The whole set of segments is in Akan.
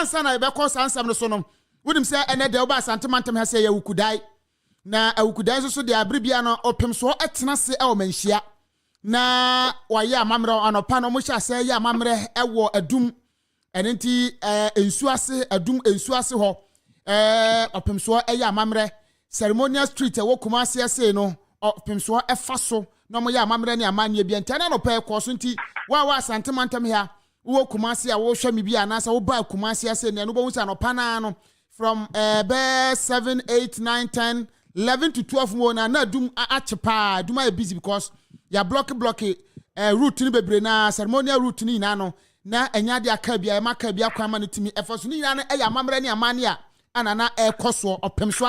ansa na ebe ko sansam no so no wonim se ene de oba santemantam ha se ya Awukudae na Awukudae so de abribia no opem so etena se e o Manhyia na waye amamre anopa no mo hya se ya amamre ewo adum enenti ensuase adum ensuase ho opem so e ya amamre ceremonial street ewo Kumasi ase no opem so efa so no mo ya amamre ne amanye bia ntana no pa ko so nti wa santemantam ha wo Kumasi a wo hwa me bia na sa wo ba Kumasi ase ne no bo husa no pana no from 7 8 9 10 11 to 12 mo na adum achepa adum are busy because ya block route ni bebre na ceremonial route ni na no na enya de aka bia ma ka bia kwa ma no timi efoso ni na ya mamre ne amane a anana ekoso opem so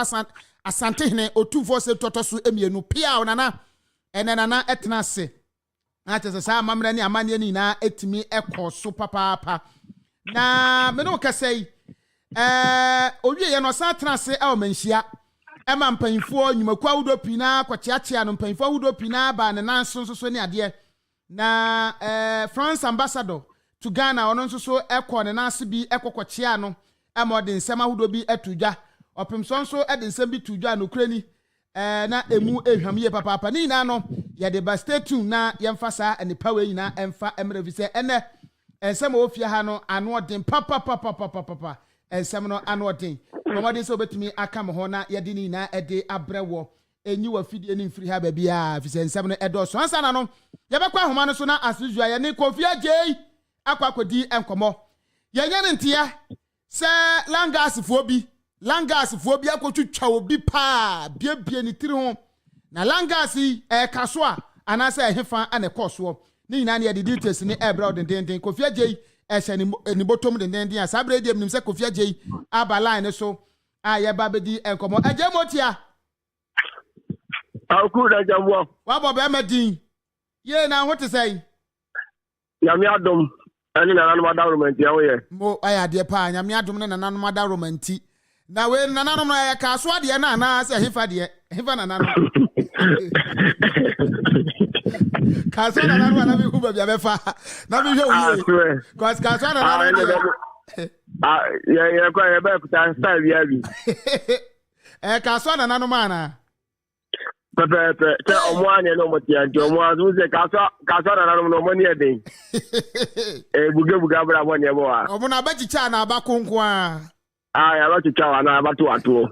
asante hene Otumfuo se totoso emienu pia onana enana etena se na tese sa mamre ne amane ni na etimi ekoso papa na me no ka sei owie ye no sa tena se e o Manhyia ema mpanyimfo nyumakwa wudo pina kwachiachia no mpanyimfo wudo pina ba ne nanso ne ade na France ambassador to Ghana ono nso ekọ ne nanse bi ekọkọchia no ema de nsema wudo bi etudwa opemso nso ede nsem bi tudwa no kurani na emu ehwamye papa ni na no ye de ba stay tuned na yemfasa enipa we nyina emfa emrevise ene ensem ofia ha no ano odin papa ensem no ano odin komode so betumi aka me ho na yede ni na ede abrewo enyi wa fidie ni mfiri ha ba bia fise ensem no edo so ansa na no ye bekwa homa no so na asuzua ye ni kofia jei akwakodi enkomo ye nya ne ntia se langasfo bi akotwtwa obi pa bie ni tiri ho na langasi kaso a anase ehefa ane koso ni nyina ne ye details ni ebra odenden kofia jei ehye ni botom denden a sabre dem nim se kofia jei aba line so a ye ba bedi enkomo ajemotia Awukudae jambo wa bo be madin ye na hote sei nyame adom ani na nanu madaromanti ya woye mo aya de pa nyame adom ne nanu madaromanti na we nanu no ya ka so ade na na se hefa na nanu ka so na nanu na bi ku ba bia be fa na bi hwe oye ka so na nanu ya kwa ya ba kuta style ya bi ka so na nanu mana pepe te omwane no motia nti omwazu se ka so na nanu no moni eden buga bra moni ebo a omo na bachicha na abakonko a ya bachicha na abatu atu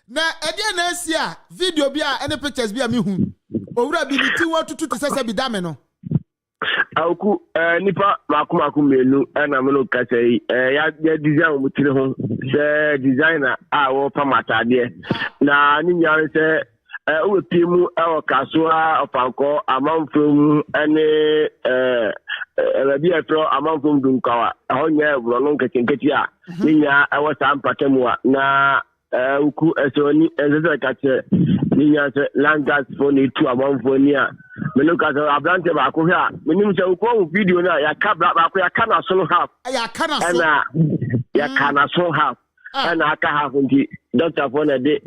na ede na asia video bi a ene pictures bi a mehu owura bi ni ti watutu te sese bi dame no Awuku nipa makumaku melu na me no ka sei ya design mo tire ho se designer a wo pamata de na ni nyare se o pimu e kaso a ofanko amanfom ene rabi atro amanfom dunkawa ho nya ebro no nkekenketi a ni nya e wo sampatemu a na Awuku esoni ezeze kache ni nya se langas for ni tu amanfo ni a me no ka so abrante ba ko hia me nim se ko video na ya ka ba ko ya kana so half ya kana so na ya kana so half na aka half nti doctor for na de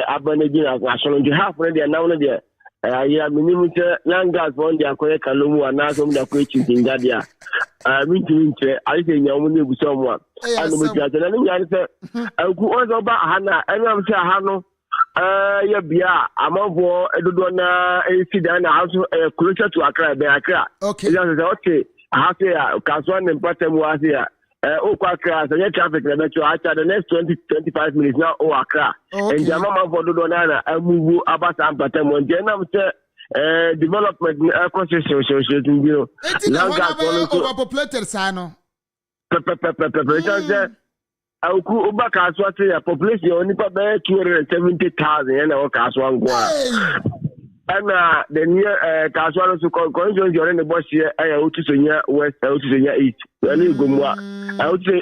abane gi na so nti half na de na no de ya me nim se langas for ndi akoye kalomu ana so mda ko echi tinga dia minti ayi se nya mu ne buso mu a anu me ti na nya se Awuku ozo ba ha na enam se ha no ya bia amavo edodo na efida na house closer to Accra be Accra okay okay ha se ya kaso na mpatem wa se ya o kwa Accra so traffic na be to acha the next 20-25 minutes now o Accra and the amavo dodo na amuvu abasa mpatem on je na se development concession so you know overpopulated sano Awuku uba kaswa te ya population oni pa be 270,000 na o kaswa ngwa ana the near kaswa no so conjoin jore ne boss here aya Otusonya west Otusonya east ani gomwa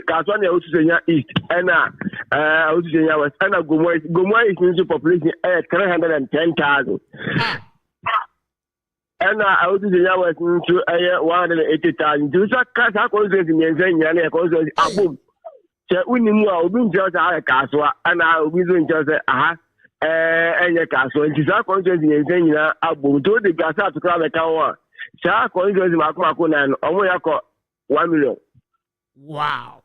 kaswa ne Otusonya east ana Otusonya west ana gomwa is in population 310,000 ana Otusonya west into 180,000 do sa kasa conjoin nyenze nyane ya conjoin abum che unimu a obi nje ọcha kaswa ana obi zo nje ọcha aha enye kaswa nti sa conscience nyense nyina agbo to de gasa atukra be kan wa sa conscience makomako na no omo yakọ 1 million Wow.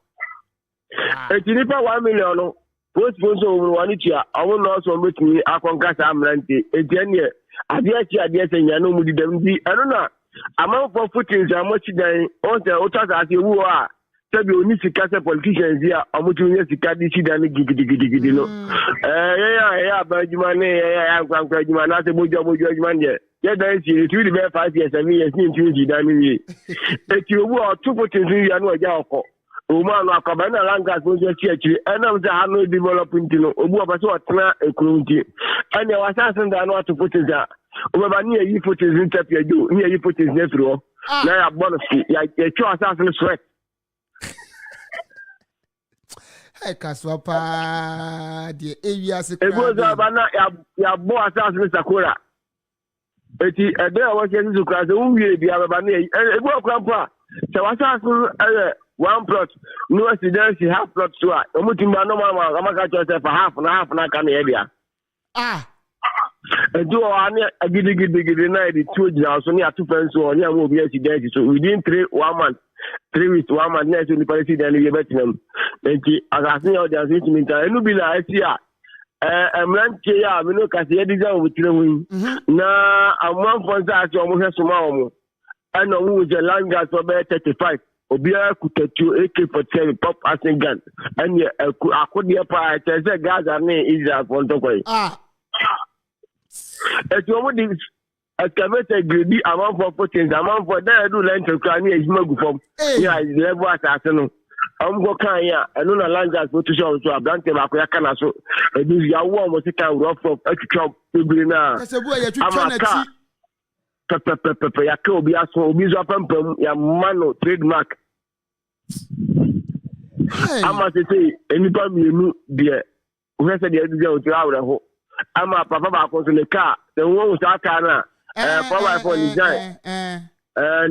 Eti nipa 1 million no. Post so wani tia. Awu no so betumi akonkasa amrante. Eti ene ade senya no mu didam di. Eno na amanfo footings amochi dan on se otasa ase wu a sabi oni sika se politicians ya amochi nya sika di sida ne gidi no. Ya ba juma ne ya kwankwa juma na se bojo juma ne. Ya dan si it will be 5 years 7 years ni nti dan ni. Eti owu a two footings ya no ja okọ. O ma no akaba na langas no je chiachiri enam se ha no development no obu abase otena ekurunti. Anya wasasen da no atu footings a Obaba ni eyi footings in tapia do ni eyi footings ne fro na ya bonus ya cho asase no sweat hey kaswapa de ewia se ego za bana ya bo asase no sakora eti ede a wose su kra se unwie bia baba na ego akra mpo a se wasase one plot no residence half plot so a omutimba no mama amaka cho se for half na ka na ye bia do ani agidi na the two jina so ni atu fence so ni am obi accident so within 3 weeks 1 month next ni policy then we betinam enti agasin ya audience meeting enu bi na asia emranche ya me no kase ya diza obutire hu na amman fonza ase omo hwe soma omo ana wu je langa so be 35 obi akutatu AK47 pop asin gun anya akode pa tese Gaza ne Israel fontokoi eti omo di excavator grade amount for potential amount for that do length kan ni ejima gu form ya level asase no go kan ya eno na langas to show so ablante ba ko ya kana so edu ya wo mo sika rough up atwitwa bibiri na kasebu ya twitwa na ti pepe ya ka obi aso obi zo pampam ya mano trademark ama tete enipa mienu de o hese de edu ya o ti awre ho ama papa ba ko so le ka the one with aka na for design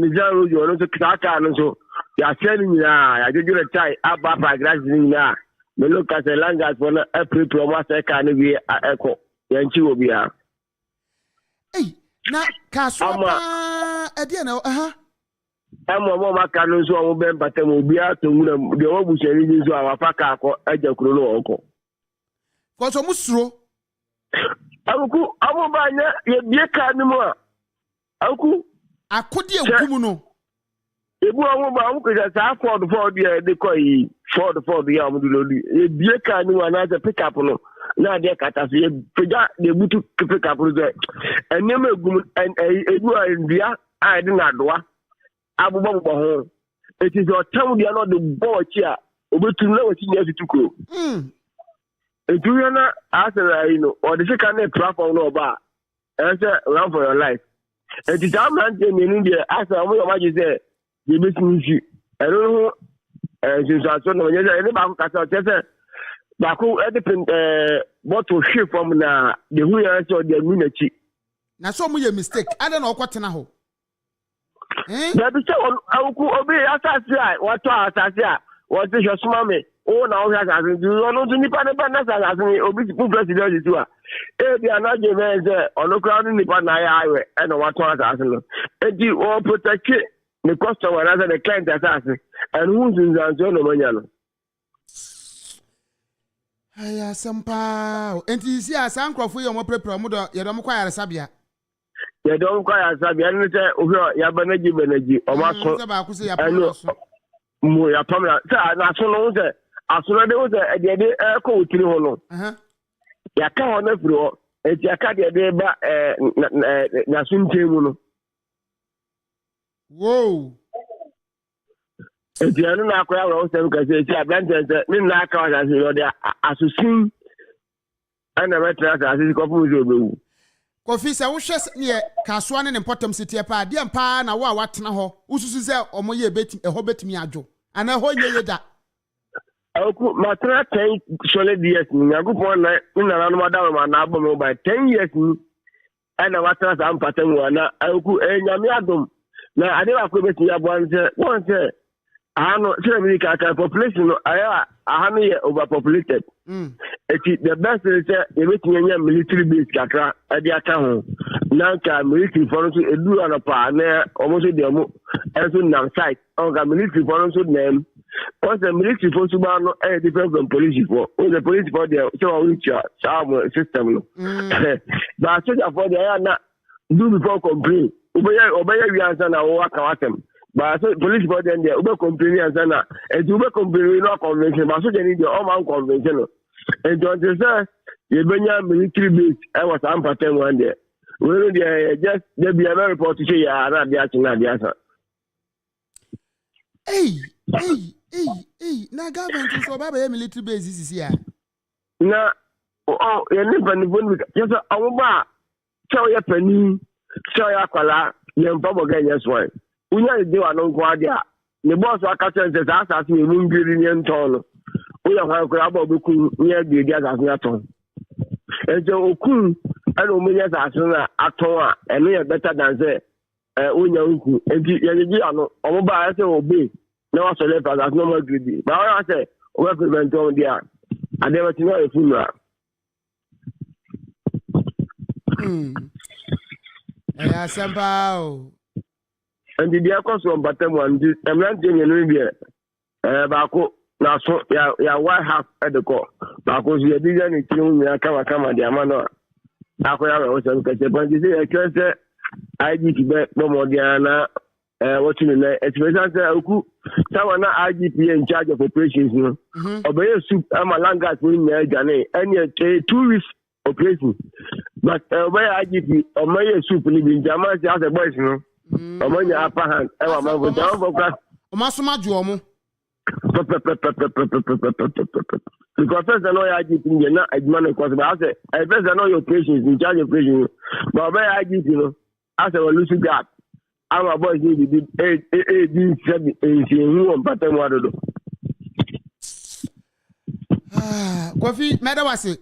design road you know so aka no so ya send ni ya jejure tai aba paragraph ni na me look at the language for na april promo say ka na bi eko ya nchi obi a na kaso pa e dia na mo maka no so mo be mpatam obi a to nwura de wo bu sheri ni so awafa ka akọ eja kuro no okọ ko so musuro Awuku amubanya ye bieka ni mo awuku akodi enkumu no ebu amuba amuku sa Ford ye de koyi Ford ya amudu lodi ye bieka ni wa na se pick up no na de kata so ye peja de butu pick up so enem egum ebu andua a de na doa abubo ho eti so tam dia no de bo chi a obetu na wati nya fituko Juliana asera or the second platform no ba answer run for your life. And the time man in India as I want to say the business I don't know since I saw no any bank kasa say ba ko depend bottle ship from na the who answer the community. Na so mu ye mistake ada na okotena ho. Na bi say awuku obi asase a wato asase a what is your smame oh na o has do no to nipa na as obi president tu a e bi anaje menze onokra ni nipa na ya awe e na wato asase no e di o protect the customer as the client asase and who is nzanzo no manya no aya sampa enti si asankrofo ye mo prepare mo do ye do mo kwa yare sabia ye do kwa yare sabia ni se o ya banaji o ma so se ba ku se ya so mo ya pamela sa na so no se aso de wo se e de ko utiri ho no ya ka ho na firi ho e ti aka de ba na sunte mu no wow e ti anu na akwa wo se ka se ti ablante se ni na aka wa se yo de asusin ana metra sa se ko fu zo bewu Kofi se wo hwe ne kasoa ne important city pa de mpa na wo a watena ho ususu se omoye betim eho betimi adwo ana ho nyeye da Awuku matra 10 solid years ni agupon na no madam ma na abom by 10 years ni ana watra sa ampatam wana awuku nyame adom na ade ba ko betimi abo anse won se ano se America ka population no aya ahano ye overpopulated the best is the betimi military base kakra ade aka ho na ka military for so edu anapa na almost dey mo enso nam site on ka military for so nem Once the military force no different from police for. When the police for there, so which system no. But soldier for there na do before complain. Obey we answer na work awatem. But so police for there obey complain answer na. And you obey complain no convention. But so they need the all man convention. And don't say you benya military base. I was am pattern one day. We just there be a report to say ya na dia chinga dia sa. Hey. Na government so baba military base is here. Na ya ni panifon just awuba so ya pani so ya kwala ya mpabo ganya so. Unya de wa no kwa dia. Ne boss aka sense sa asase e mu ngiri ni nton no. Uya kwa kwa aba obeku nya de dia asase aton. Eje okun ana omunya asase na aton a eno ya better than say unya nku. Enti ya ji ano omuba ya say obe. No one select as no more greedy. But I say, we prevent on there. And they were to know a funeral. Somehow. And the dear cost from Batem one, I'm not doing an India. Bako, now so, ya white half at the core. Because we are doing it to come, the Amano. Aqua was a catch, but you see, I can't say, I need to bet no more Diana. What you know, it's Oku. Someone IGP in charge of operations. No, obey soup. I'm a langas in Jane. And yet 2 weeks operation. But obey IGP or my soup in Jama as a boys. No, or my upper hand. I'm going down for class. Masuma Juomo. Because first I know IGP in not a man because I say I first I know your operations in charge of operations. But obey IGP, you know, as a Lucy God. Our boys need to be 7 on pattern water. Kofi, Madam was it.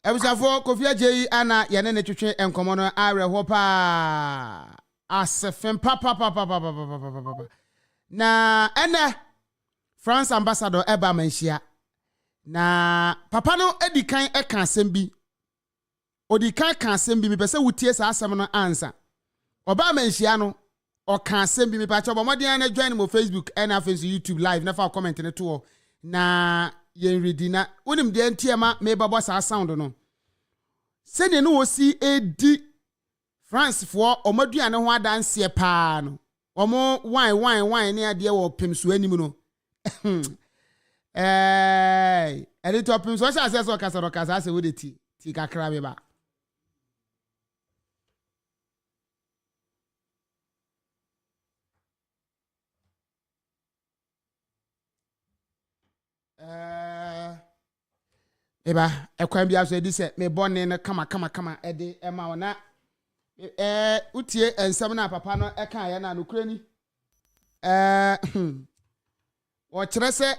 I was a for Kofi J. Anna Yanene Chuche and Commoner Ira Hopa as a fem papa. Na Anna France Ambassador Eba Manhyia. Na Papa no Eddie kind a can sembi. Odi kan sembi mi pese wutie sa asem no ansa oba Manhyia no o kan sembi mi pa cho bomodin na join mo Facebook and afenso YouTube live na fa comment ne to na yen ready na wonim de antiema me babo sa sound no se ne no osi edi France for omaduane ho adanse pa no omo wine ne ade wo pemso anim no edi to pemso sha se so kasa se wo de ti kakra be ba. Eba ekwan bia so edi se me bone no kama edi ema ona utie ensem na papa no eka ya na nokura ni o kire se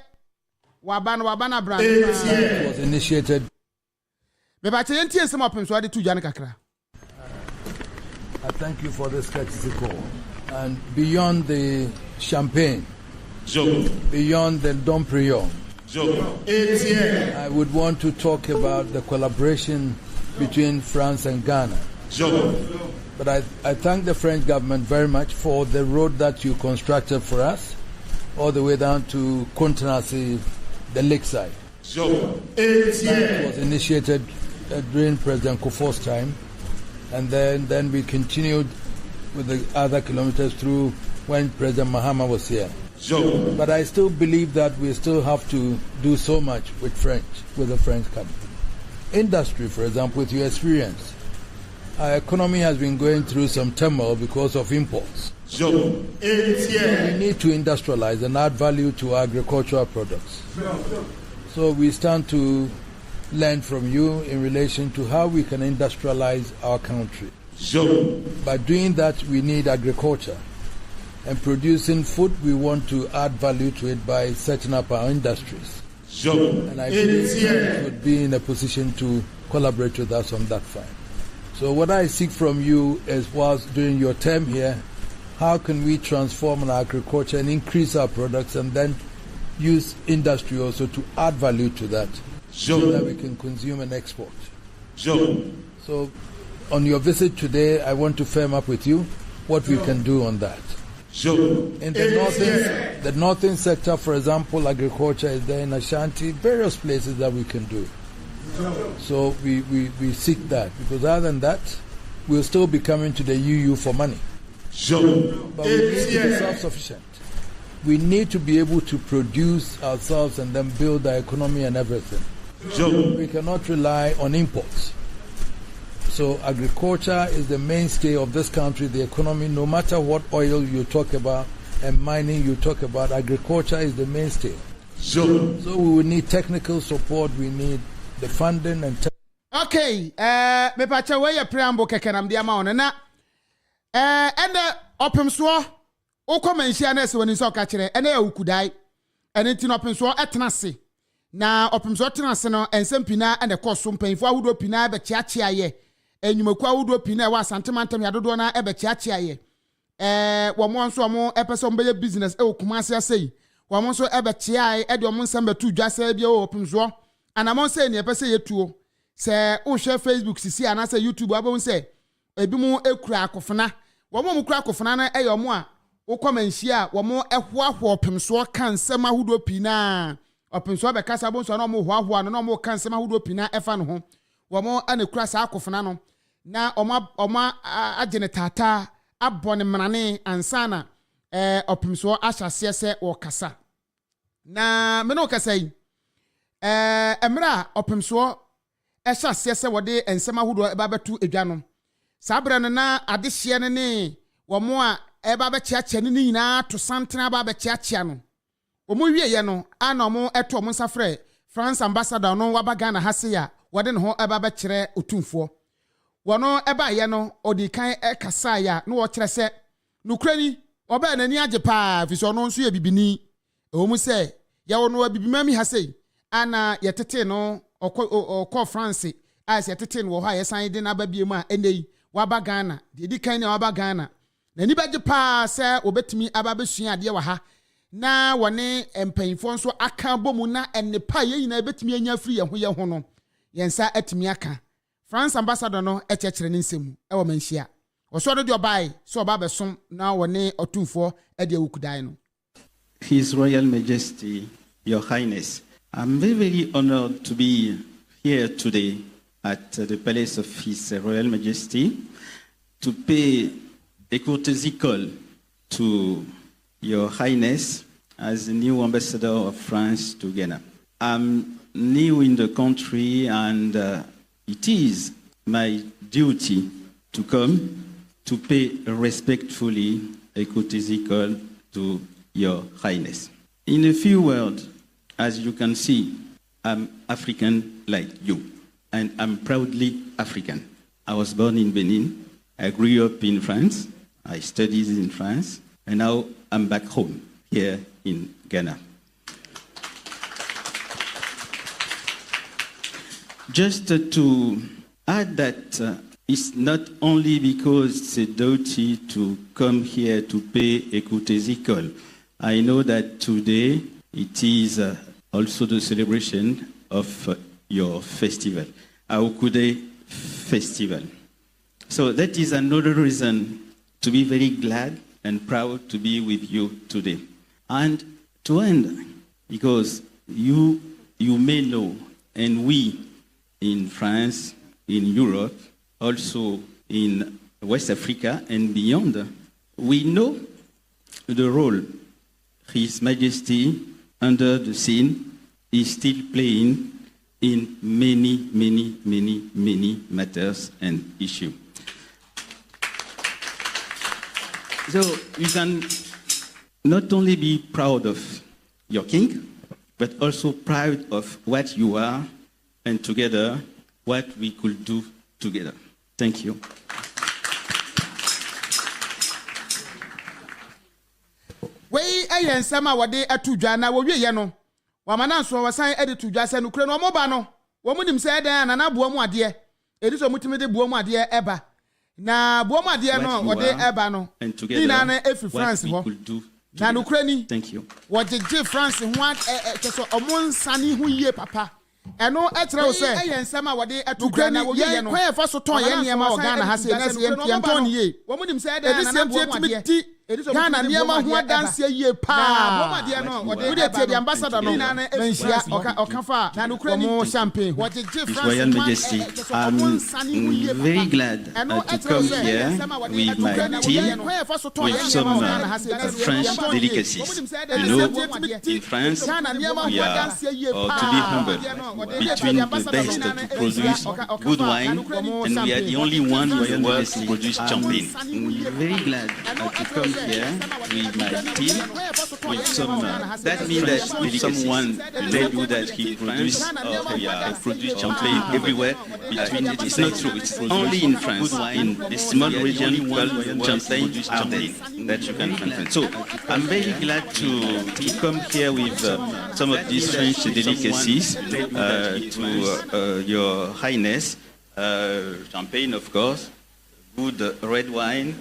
waba na brand was initiated. Me ba tie ntie ensem opem so ade tu jane kakra. I thank you for this courtesy call. And beyond the champagne, beyond the Dom Perignon, I would want to talk about the collaboration between France and Ghana. But I thank the French government very much for the road that you constructed for us, all the way down to Kontenassi, the lakeside. It was initiated during President Kufuor's time, and then we continued with the other kilometers through when President Mahama was here. But I still believe that we still have to do so much with the French company. Industry, for example, with your experience, our economy has been going through some turmoil because of imports. We need to industrialize and add value to our agricultural products. So we stand to learn from you in relation to how we can industrialize our country. By doing that, we need agriculture. And producing food, we want to add value to it by setting up our industries. And I believe you would be in a position to collaborate with us on that front. So what I seek from you is, whilst during your term here, how can we transform our agriculture and increase our products, and then use industry also to add value to that, so that we can consume and export. So on your visit today, I want to firm up with you what we can do on that. In the northern sector, for example, agriculture is there in Ashanti, various places that we can do. So we seek that, because other than that, we'll still be coming to the UU for money. But we need to be self-sufficient. We need to be able to produce ourselves and then build the economy and everything. We cannot rely on imports. So agriculture is the mainstay of this country, the economy. No matter what oil you talk about and mining you talk about, agriculture is the mainstay. So we will need technical support. We need the funding and. Okay, me pacha we preamble kekenam dia ma ona na ene opemso ukọ Manhyia na se woni so ka kire ene Awukudae ene ti no opemso etena se na opemso etena se no ensempina ene koso mpanfo ahudo pina be chiachia ye enyumaku ahudo pina e wa santemantam ya dodo na e be chiachia ye wo mo nso mo epeso mbeye business e okumase asei wo mo nso e be chia e de wo nsam betu dwasa bia o opemso anamon se ne epese yetuo se o share Facebook sisi anase YouTube abon se ebi mu ekura akofena wo mo kura akofena na eyo mo a ukọ Manhyia wo mo ehwoahwo opemso kan nsem ahudo pina opemso be kasa bon so na mo hwoahwo no na mo kan nsem ahudo pina efa no ho wo mo ane kura sa akofena no na oma agene tata abone mrane ansana opemso ahyase se wo kasa na me no kasa yi emra opemso ehyase se wode ensem ahudo eba betu edwa no sabra no na adehye ne wo mo a eba be chiachia ne nyina to santena ba be chiachia no omo wieye no ana omo eto omo nsafre France ambassador no wabaga na hase ya wode ne ho eba be kire Otumfuo wono eba ye no odi kan kasa ya no wo kire se nukrani oba nani age pa fiso no nso ye bibini omo se ya wono abibimami hase ana yetete no okọ France as yetete no wo ha yesan de na babie mu a enei wabaga na de di kan ne wabaga na ni baje pa se obetimi ababesua ade wa ha na wone empanfo nso aka bomu na ennepa ye nyina betimi anya firi ye ho no yensa atimi aka France ambassador no echekere ne nsemu e wo Manhyia oso do obai so oba besom na wone Otumfuo e de Awukudae no. His Royal Majesty, Your Highness, I'm very, very honored to be here today at the Palace of His Royal Majesty to pay a courtesy call to Your Highness as the new ambassador of France to Ghana. I'm new in the country and it is my duty to come to pay respectfully a courtesy call to Your Highness. In a few words, as you can see, I'm African like you, and I'm proudly African. I was born in Benin. I grew up in France. I studied in France, and now I'm back home here in Ghana. Just to add that it's not only because it's a duty to come here to pay a courtesy call. I know that today it is also the celebration of your festival, Awukudae Festival. So that is another reason to be very glad and proud to be with you today. And to end, because you may know, and we in France, in Europe, also in West Africa and beyond, we know the role His Majesty under the scene is still playing in many, many, many, many matters and issues. So you can not only be proud of your king, but also proud of what you are, and together, what we could do together. Thank you. Wey ayensama wade atudwa na wo wiye no wamana nso wasan ede tudwa se no kure no moba no wo munim se dan na buo mu ade edi so mutimi de buo mu ade eba na buo mu ade no wode eba no ina na efi France ho na no kure ni thank you wo jeje France ho keso omunsani ho yie papa eno etre wo se ayensama wade atudwa na wo wiye no kwa fa so ton ye niam o Ghana ha se na se ye ton ye wo munim se dan na buo mu ade Ghana niema ho dance ye pa the ambassador no Manhyia okafa omo champagne His Royal Majesty, I'm very glad to come here with my team with some French delicacies. You know, in France, we are, to be humble, between the best to produce good wine, and we are the only one in the world to produce champagne. I'm very glad to come here with my team with some. That means that if someone tell you that he produce champagne everywhere, it's not true. It's only in France, in a small region called Champagne that you can find. So I'm very glad to come here with some of these French delicacies to Your Highness. Champagne, of course, good red wine,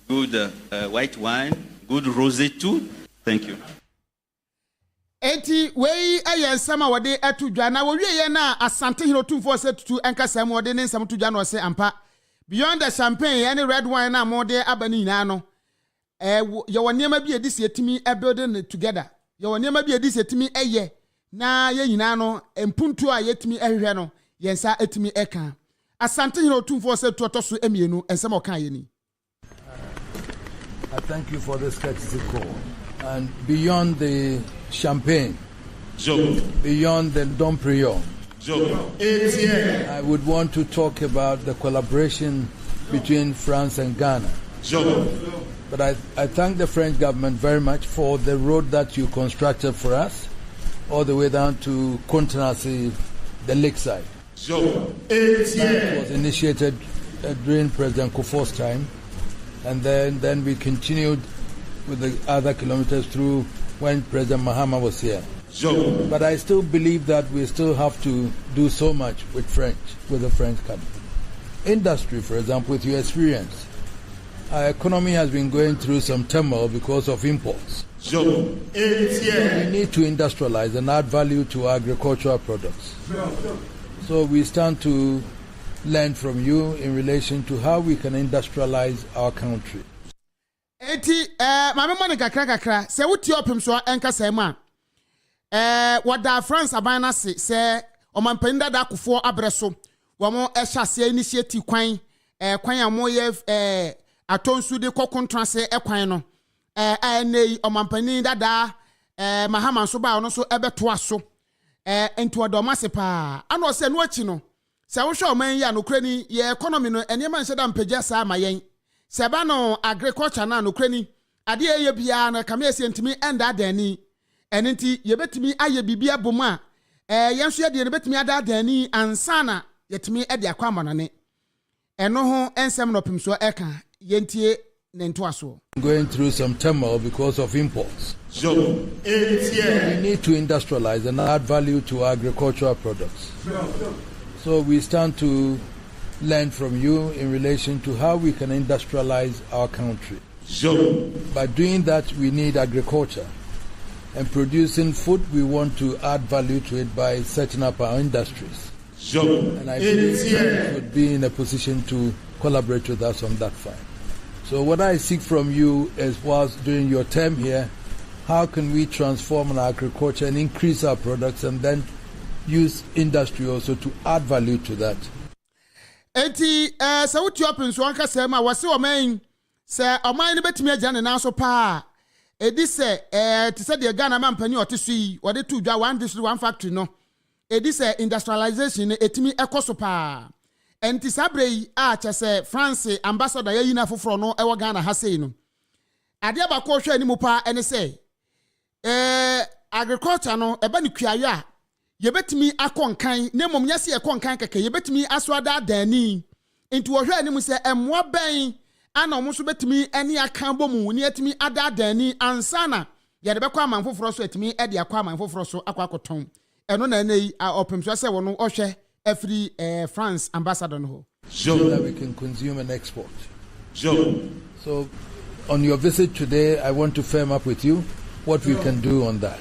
good white wine, good rosé too. Thank you. Enti wei aye nsama wode atudwa na wo wieye na asante hiro Otumfuo se Tutu enkasa mo de ne nsam tudwa no se ampa beyond the champagne any red wine na mo de abani nyina no ye woniema bi edisi etimi building together ye woniema bi edisi etimi eye na ye nyina no empuntu a yetimi ehwe no yensa etimi eka asante hiro Otumfuo se Tutu so emienu ensama oka ye ni. I thank you for this courtesy call. And beyond the champagne, beyond the Dom Perignon, I would want to talk about the collaboration between France and Ghana. But I thank the French government very much for the road that you constructed for us, all the way down to Contenance, the lakeside. That was initiated during President Kufuor's time. And then we continued with the other kilometers through when President Mahama was here. But I still believe that we still have to do so much with the French country. Industry, for example, with your experience, our economy has been going through some turmoil because of imports. We need to industrialize and add value to agricultural products. So we stand to learn from you in relation to how we can industrialize our country. Eti mame mane kakra se wuti opem so enka se ma wada France abana se omampenda da Akufo abreso wo mo ehase initiative kwan kwan amoye atonsu de kokontrase ekwan no nei omampani dada Mahama so ba ono so ebeto aso enti wada se pa ana se no achi no se wo hwe oman ya no krani ye economy no enema nse da mpagya sa mayen seba no agriculture na no krani ade eye bia na kama esi ntimi enda adani enenti yebetimi aye bibia boma yenso ye de ne betimi ada adani ansana yetimi ede akwa amanane eno ho ensem no pimso eka yentie ne ntoaso going through some turmoil because of imports. We need to industrialize and add value to agricultural products. So we stand to learn from you in relation to how we can industrialize our country. By doing that, we need agriculture. And producing food, we want to add value to it by setting up our industries. And I believe that would be in a position to collaborate with us on that front. So what I seek from you is, whilst during your term here, how can we transform our agriculture and increase our products and then use industry also to add value to that? Enti se wuti open so anka se ma wase o man se o man ne betimi agya ne na so pa edi se te se de Ghana man pani oteso yi wode tu dwa one district one factory no edi se industrialization etimi ekoso pa enti sabre yi a che se France ambassador yayi na foforo no ewo Ghana ha sei no ade ba ko hwe ani mu pa ene se agriculture no eba ni kuayo a yebetimi akonkan ne mom yase akonkan keke yebetimi aswada dani enti wo hwe anim se emwa ben ana omo so betimi ani akan bomu ne etimi ada dani ansana yede bekwa amanfoforo so etimi ede akwa amanfoforo so akwa akoton eno na nei opem so se wono ohwe afri France ambassador no ho so that we can consume and export. So on your visit today, I want to firm up with you what we can do on that.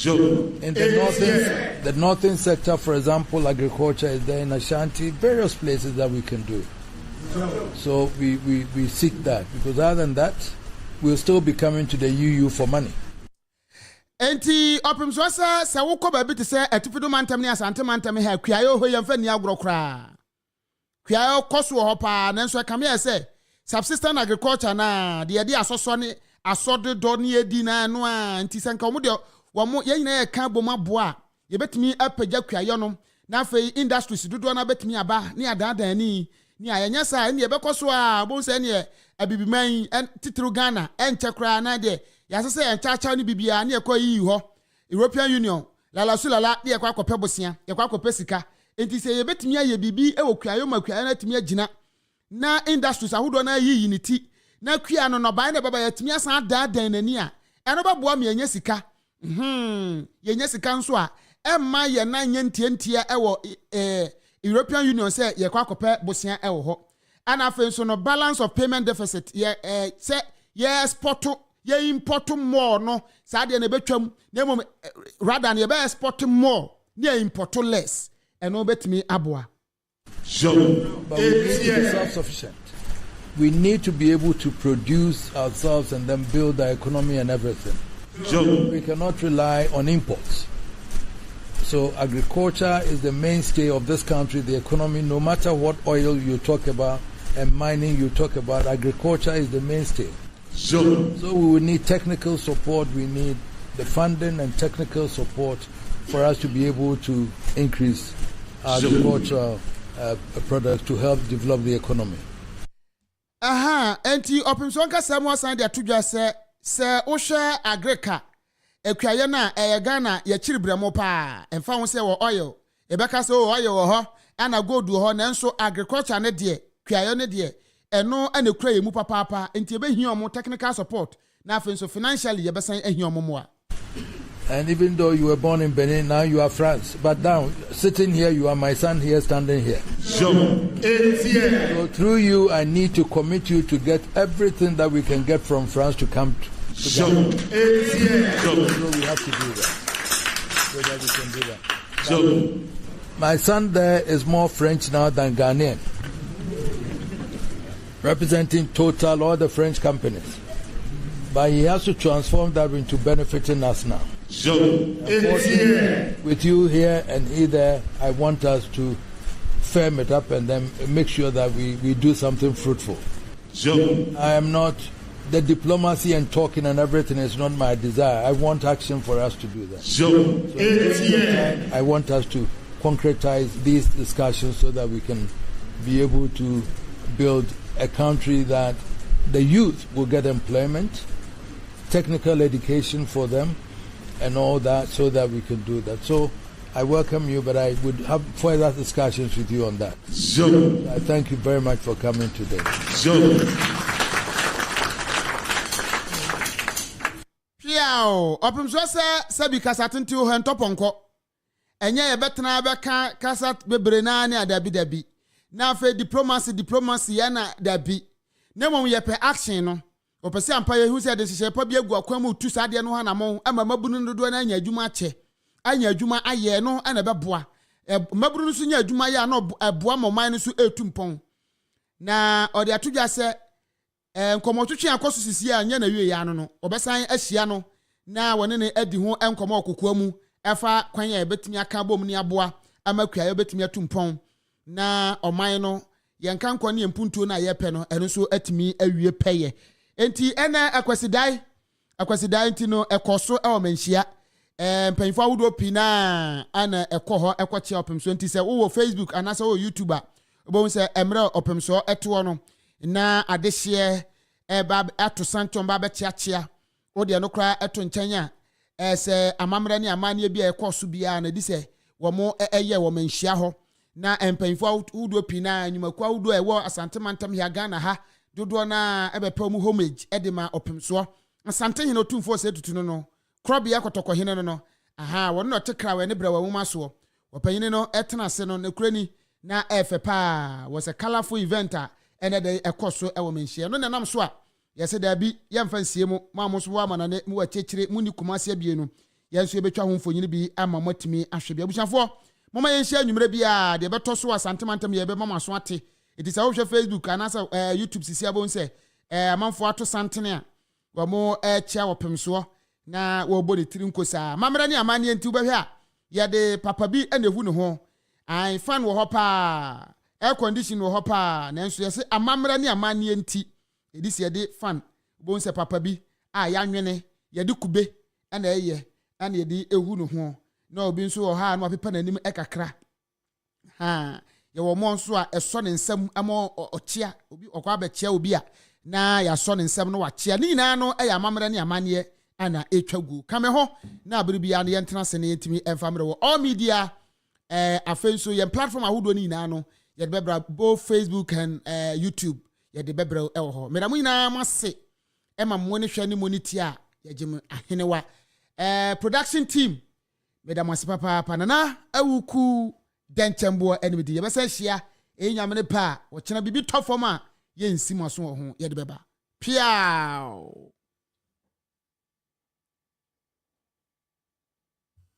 In the northern sector, for example, agriculture is there in Ashanti, various places that we can do. So we seek that, because other than that, will still be coming to the UU for money. Enti opimso se wokọ ba bi te se atufido mantam ne asante mantam ha kuayo ho yemfa ni agro kra kuayo koso ho pa nanso kame se subsistence agriculture na de asoso ne asode do ne edi na no a nti se nka mo de wo mo ye nyina ye ka boma boa ye betimi apagya kuayo no na afei industries dodo na betimi aba ne adadan ni ayenya sa ne ye bekoso a bo se ne abibiman titru Ghana enche kra na de yasese enchacha ni bibia na ekọ yi ho European Union lala sulala de ekọ akọpẹ bosia ekọ akọpẹ sika enti se ye betimi aye bibi e wokuayo makuayo na timi agina na industries ahodo na yi ni ti na kua no ban na baba yatimi asan dadan nani a eno baboa me enya sika yenya sika nso a emma ye na nya ntientia e wo European Union se ye kwa akọpẹ bosia e wo ho ana afen so no balance of payment deficit ye se ye export ye import more no sa de na betwam na mom rather na ye be export more na import less eno betimi aboa. But we need to be self-sufficient. We need to be able to produce ourselves and then build our economy and everything. We cannot rely on imports. So agriculture is the mainstay of this country, the economy. No matter what oil you talk about and mining you talk about, agriculture is the mainstay. So we will need technical support. We need the funding and technical support for us to be able to increase agricultural products to help develop the economy. Enti opimso nka samu asan de atudwa se ohwe agrika ekuaye na Ghana ye chiribremo pa emfa ho se wo oil ebeka se oil wo ho ana gold wo ho nanso agriculture ne de kuaye ne de eno ana kura yemu papa enti ebehia omo technical support na afenso financially ye besan ehia omo mo a. And even though you were born in Benin, now you are France. But now, sitting here, you are my son here, standing here. So through you, I need to commit you to get everything that we can get from France to come to Ghana. So we have to do that. So that we can do that. So my son there is more French now than Ghanaian, representing Total, all the French companies. But he has to transform that into benefiting us now. With you here and he there, I want us to firm it up and then make sure that we do something fruitful. I am not, the diplomacy and talking and everything is not my desire. I want action for us to do that. So I want us to concretize these discussions so that we can be able to build a country that the youth will get employment, technical education for them, and all that, so that we can do that. So I welcome you, but I would have further discussions with you on that. I thank you very much for coming today. Piao, opimso se bi kasatin ti o hen toponko. Enye ye betena be ka kasat bebre na ne adabi. Na afa diplomacy ya na dabi. Na mom ye pe action no. Opese ampa ye hu se de hye pa bi agu akwan mu tu sa de no ha na mo ama mabunu dodo na anya adwuma che anya adwuma aye no ana beboa mabunu so nya adwuma ya na eboa moman no so etumpon na ode atudwa se nkomotwetwe akoso sisi anya na wie ya no obesan ahia no na wone ne adi ho enkomo okokwa mu efa kwan ya betimi aka bom ni aboa amakua ya betimi atumpon na oman no yenka nkwa ne mpuntuo na yepe no eno so atimi awie peye. Enti ena akwasidai enti no ekoso e o Manhyia mpanfo awudo pina ana ekoho ekoche opemso enti se wo Facebook anase wo YouTuber obo se emre opemso eto no na adehye ba ato santom ba bechiachia wo de no kra eto nkyanya se amamre ne amane bia ekoso bia na di se wo mo eye wo Manhyia ho na mpanfo awudo pina nyumakwa awudo ewo asante mantam ya Ghana ha dodo na ebepa mu homage edema opemso asante hene Otumfuo se Tutu no krobia kotoko hene no won no tekra we ne brawa wuma so opanyine no etena se no nekurani na efepa was a colorful event ene de ekoso ewo Manhyia no nenam so a yese da bi yemfa nsie mu mamoso wa manane mu wachechire mu ni kumase abie no yenso ebetwa ho mfonyine bi ama matimi ahwe bia bushafo mama yenhia nwumre bia de beto so asante mantam ye be mama so ate. It is our Facebook and also YouTube sisi abon say amanfo ato santene a wamo chia wopemso na wo body tiri nkosa mamra ne amane nti wobehwe a ye de papa bi ene hu ne ho ai fan wo hopa air condition wo hopa na nso ye se amamra ne amane nti edisi ye de fan bo nse papa bi a ya nwene ye de kube na eye na ye de ehu ne ho na obi nso wo ha na opepa nanim ekakra ha ye wo mo nso a eso ne nsam amo ochia obi okwa abechia obi a na ya so ne nsam no wachia ni nyina no ya amamra ne amane ana etwagu kame ho na abiribia ne yentena se ne yentimi emfamre wo all media afenso ye platform ahodo ni nyina no ye de bebra both Facebook and YouTube ye de bebra ewo ho meda mu nyina mase ema mo ne hwa ne moniti a ye gem ahenewa production team meda mase papa panana awuku dentembo enibidi ye besa hia enyamene pa wo chena bibi tofom a ye nsimo so ho ye de beba piao